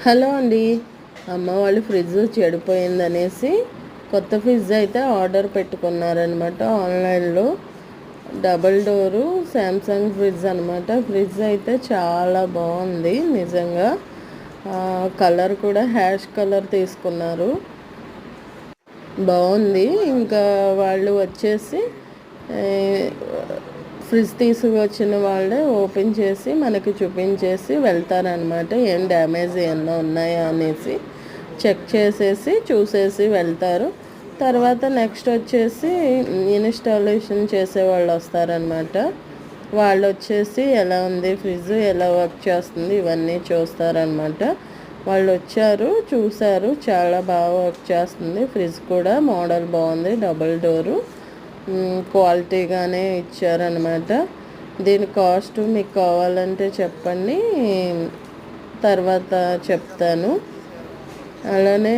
Hello అండి. అమ్మ వాళ్ళు ఫ్రిడ్జ్ చెడిపోయిందనేసి కొత్త ఫ్రిడ్జ్ అయితే ఆర్డర్ పెట్టుకున్నారనమాట ఆన్లైన్లో. డబల్ డోరు శాంసంగ్ ఫ్రిడ్జ్ అనమాట. ఫ్రిడ్జ్ అయితే చాలా బాగుంది నిజంగా. కలర్ కూడా హ్యాష్ కలర్ తీసుకున్నారు, బాగుంది. ఇంకా వాళ్ళు వచ్చేసి ఫ్రిడ్జ్ తీసుకొచ్చిన వాళ్ళే ఓపెన్ చేసి మనకి చూపించేసి వెళ్తారనమాట. ఏం డ్యామేజ్ ఏమన్నా ఉన్నాయా అనేసి చెక్ చేసేసి చూసేసి వెళ్తారు. తర్వాత నెక్స్ట్ వచ్చేసి ఇన్స్టాలేషన్ చేసేవాళ్ళు వస్తారనమాట. వాళ్ళు వచ్చేసి ఎలా ఉంది ఫ్రిడ్జ్, ఎలా వర్క్ చేస్తుంది ఇవన్నీ చూస్తారనమాట. వాళ్ళు వచ్చారు, చూశారు, చాలా బాగా వర్క్ చేస్తుంది. ఫ్రిడ్జ్ కూడా మోడల్ బాగుంది, డబుల్ డోరు, క్వాలిటీగానే ఇచ్చారనమాట. దీని కాస్ట్ మీకు కావాలంటే చెప్పండి, తర్వాత చెప్తాను. అలానే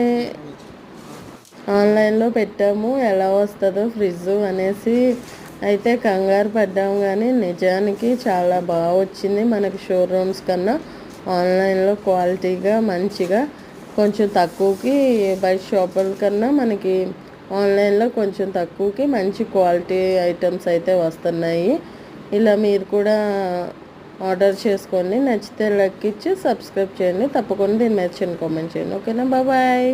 ఆన్లైన్లో పెట్టాము, ఎలా వస్తుందో ఫ్రిడ్జ్ అనేసి అయితే కంగారు పడ్డాము, కానీ నిజానికి చాలా బాగా వచ్చింది. మనకి షోరూమ్స్ కన్నా ఆన్లైన్లో క్వాలిటీగా మంచిగా కొంచెం తక్కువకి, బయట షాపుల కన్నా మనకి ఆన్లైన్లో కొంచెం తక్కువకి మంచి క్వాలిటీ ఐటమ్స్ అయితే వస్తున్నాయి. ఇలా మీరు కూడా ఆర్డర్ చేసుకోండి. నచ్చితే లైక్ ఇచ్చి సబ్స్క్రైబ్ చేయండి. తప్పకుండా దీని మీద చిన్న కామెంట్ చేయండి. ఓకేనా, బాయ్.